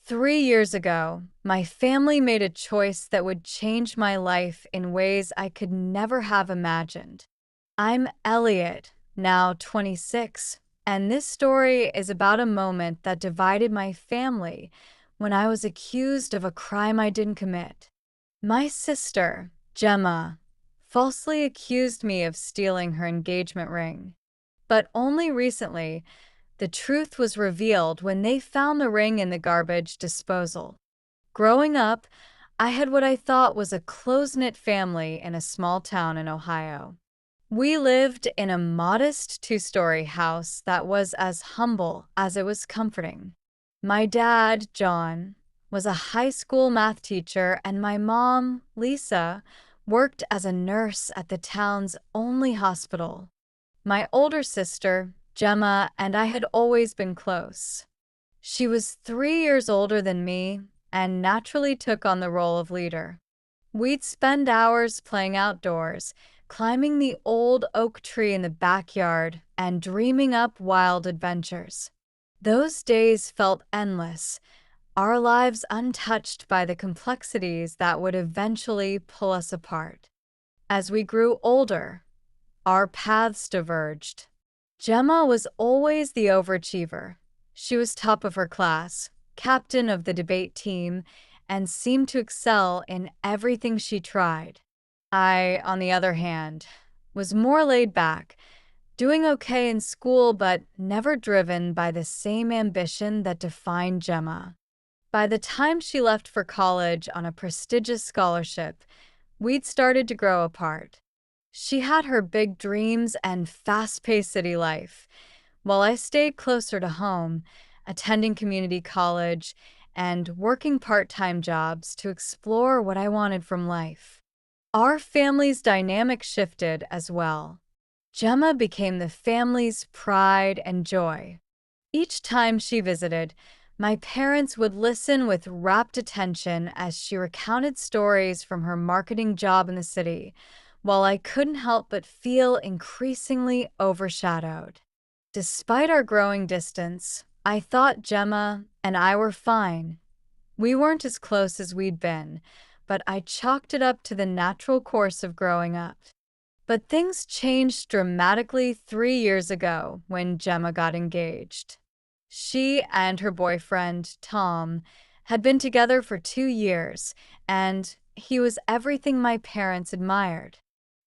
3 years ago, my family made a choice that would change my life in ways I could never have imagined. I'm Elliot, now 26, and this story is about a moment that divided my family when I was accused of a crime I didn't commit. My sister, Gemma, falsely accused me of stealing her engagement ring. But only recently, the truth was revealed when they found the ring in the garbage disposal. Growing up, I had what I thought was a close-knit family in a small town in Ohio. We lived in a modest two-story house that was as humble as it was comforting. My dad, John, was a high school math teacher, and my mom, Lisa, worked as a nurse at the town's only hospital. My older sister, Gemma, and I had always been close. She was 3 years older than me and naturally took on the role of leader. We'd spend hours playing outdoors, climbing the old oak tree in the backyard, and dreaming up wild adventures. Those days felt endless, our lives untouched by the complexities that would eventually pull us apart. As we grew older, our paths diverged. Gemma was always the overachiever. She was top of her class, captain of the debate team, and seemed to excel in everything she tried. I, on the other hand, was more laid back, doing okay in school but never driven by the same ambition that defined Gemma. By the time she left for college on a prestigious scholarship, we'd started to grow apart. She had her big dreams and fast-paced city life, while I stayed closer to home, attending community college and working part-time jobs to explore what I wanted from life. Our family's dynamic shifted as well. Gemma became the family's pride and joy. Each time she visited, my parents would listen with rapt attention as she recounted stories from her marketing job in the city, while I couldn't help but feel increasingly overshadowed. Despite our growing distance, I thought Gemma and I were fine. We weren't as close as we'd been, but I chalked it up to the natural course of growing up. But things changed dramatically 3 years ago when Gemma got engaged. She and her boyfriend, Tom, had been together for 2 years, and he was everything my parents admired.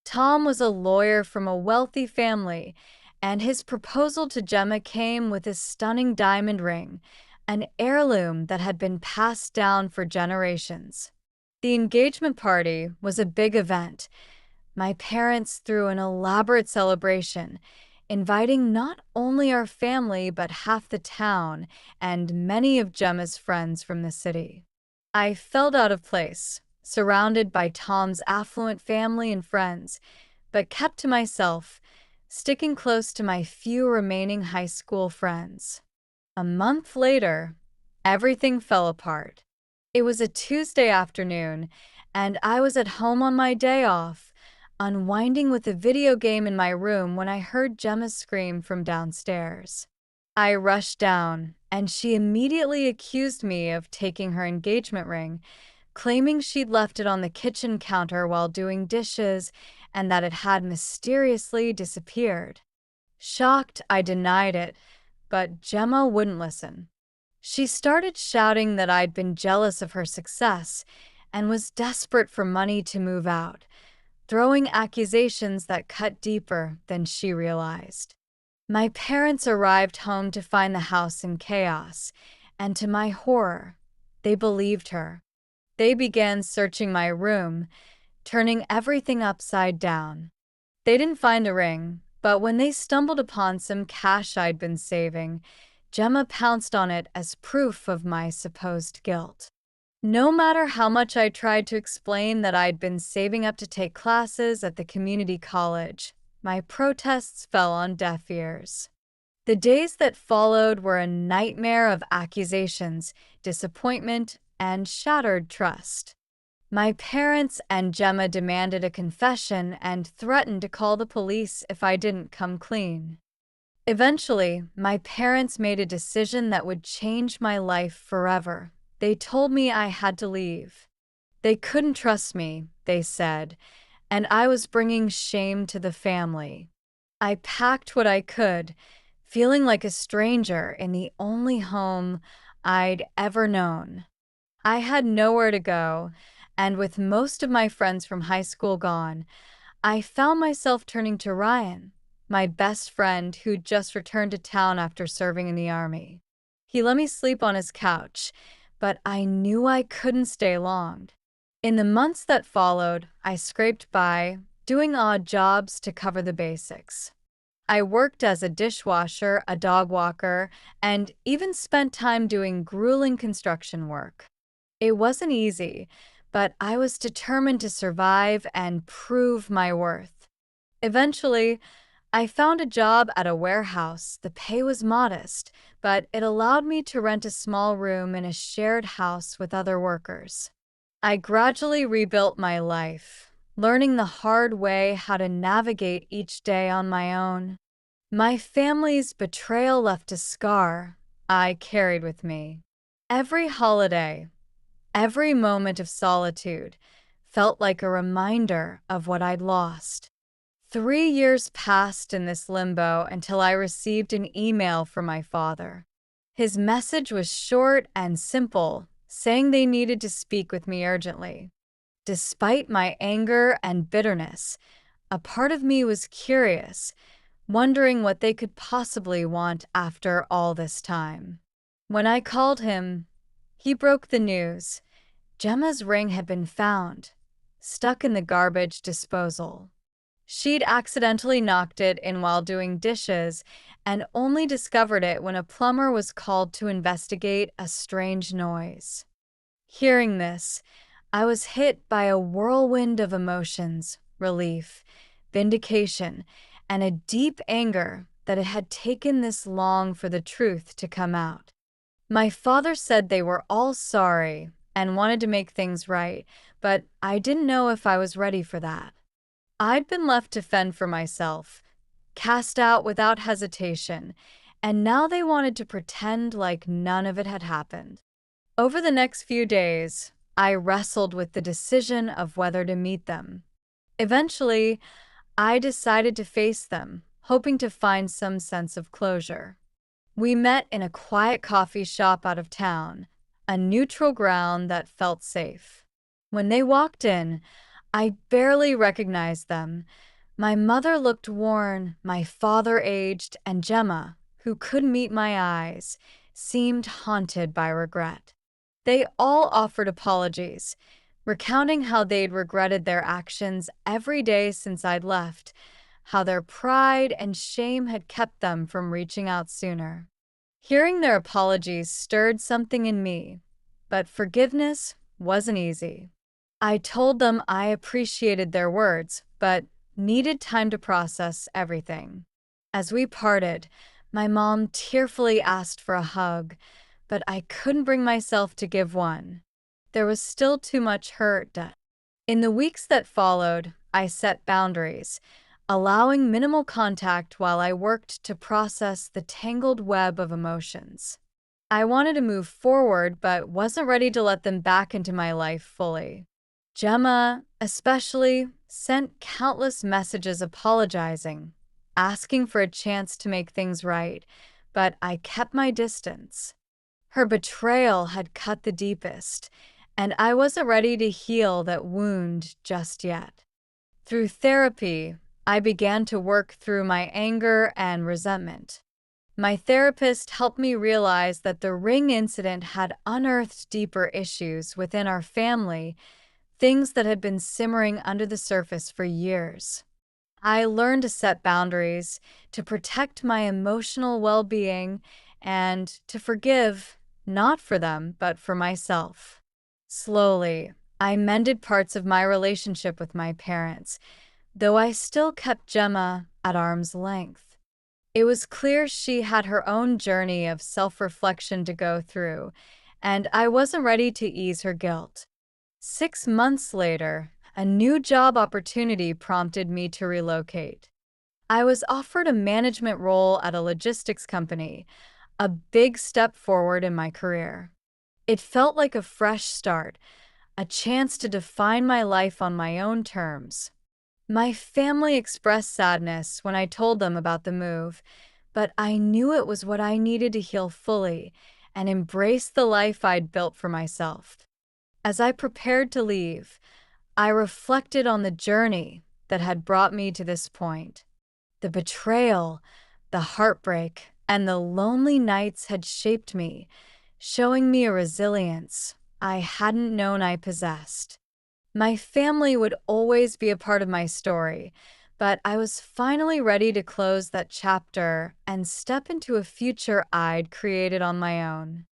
Tom was a lawyer from a wealthy family, and his proposal to Gemma came with a stunning diamond ring, an heirloom that had been passed down for generations. The engagement party was a big event. My parents threw an elaborate celebration, inviting not only our family but half the town and many of Gemma's friends from the city. I felt out of place, surrounded by Tom's affluent family and friends, but kept to myself, sticking close to my few remaining high school friends. A month later, everything fell apart. It was a Tuesday afternoon, and I was at home on my day off, unwinding with a video game in my room when I heard Gemma scream from downstairs. I rushed down, and she immediately accused me of taking her engagement ring, claiming she'd left it on the kitchen counter while doing dishes and that it had mysteriously disappeared. Shocked, I denied it, but Gemma wouldn't listen. She started shouting that I'd been jealous of her success and was desperate for money to move out, throwing accusations that cut deeper than she realized. My parents arrived home to find the house in chaos, and to my horror, they believed her. They began searching my room, turning everything upside down. They didn't find a ring, but when they stumbled upon some cash I'd been saving, Gemma pounced on it as proof of my supposed guilt. No matter how much I tried to explain that I'd been saving up to take classes at the community college, my protests fell on deaf ears. The days that followed were a nightmare of accusations, disappointment, and shattered trust. My parents and Gemma demanded a confession and threatened to call the police if I didn't come clean. Eventually, my parents made a decision that would change my life forever. They told me I had to leave. They couldn't trust me, they said, and I was bringing shame to the family. I packed what I could, feeling like a stranger in the only home I'd ever known. I had nowhere to go, and with most of my friends from high school gone, I found myself turning to Ryan, my best friend who'd just returned to town after serving in the army. He let me sleep on his couch, but I knew I couldn't stay long. In the months that followed, I scraped by, doing odd jobs to cover the basics. I worked as a dishwasher, a dog walker, and even spent time doing grueling construction work. It wasn't easy, but I was determined to survive and prove my worth. Eventually, I found a job at a warehouse. The pay was modest, but it allowed me to rent a small room in a shared house with other workers. I gradually rebuilt my life, learning the hard way how to navigate each day on my own. My family's betrayal left a scar I carried with me. Every holiday, every moment of solitude felt like a reminder of what I'd lost. 3 years passed in this limbo until I received an email from my father. His message was short and simple, saying they needed to speak with me urgently. Despite my anger and bitterness, a part of me was curious, wondering what they could possibly want after all this time. When I called him, he broke the news. Gemma's ring had been found, stuck in the garbage disposal. She'd accidentally knocked it in while doing dishes and only discovered it when a plumber was called to investigate a strange noise. Hearing this, I was hit by a whirlwind of emotions, relief, vindication, and a deep anger that it had taken this long for the truth to come out. My father said they were all sorry and wanted to make things right, but I didn't know if I was ready for that. I'd been left to fend for myself, cast out without hesitation, and now they wanted to pretend like none of it had happened. Over the next few days, I wrestled with the decision of whether to meet them. Eventually, I decided to face them, hoping to find some sense of closure. We met in a quiet coffee shop out of town, a neutral ground that felt safe. When they walked in, I barely recognized them. My mother looked worn, my father aged, and Gemma, who couldn't meet my eyes, seemed haunted by regret. They all offered apologies, recounting how they'd regretted their actions every day since I'd left, how their pride and shame had kept them from reaching out sooner. Hearing their apologies stirred something in me, but forgiveness wasn't easy. I told them I appreciated their words, but needed time to process everything. As we parted, my mom tearfully asked for a hug, but I couldn't bring myself to give one. There was still too much hurt. In the weeks that followed, I set boundaries, allowing minimal contact while I worked to process the tangled web of emotions. I wanted to move forward, but wasn't ready to let them back into my life fully. Gemma, especially, sent countless messages apologizing, asking for a chance to make things right, but I kept my distance. Her betrayal had cut the deepest, and I wasn't ready to heal that wound just yet. Through therapy, I began to work through my anger and resentment. My therapist helped me realize that the ring incident had unearthed deeper issues within our family, things that had been simmering under the surface for years. I learned to set boundaries, to protect my emotional well-being, and to forgive, not for them, but for myself. Slowly, I mended parts of my relationship with my parents, though I still kept Gemma at arm's length. It was clear she had her own journey of self-reflection to go through, and I wasn't ready to ease her guilt. 6 months later, a new job opportunity prompted me to relocate. I was offered a management role at a logistics company, a big step forward in my career. It felt like a fresh start, a chance to define my life on my own terms. My family expressed sadness when I told them about the move, but I knew it was what I needed to heal fully and embrace the life I'd built for myself. As I prepared to leave, I reflected on the journey that had brought me to this point. The betrayal, the heartbreak, and the lonely nights had shaped me, showing me a resilience I hadn't known I possessed. My family would always be a part of my story, but I was finally ready to close that chapter and step into a future I'd created on my own.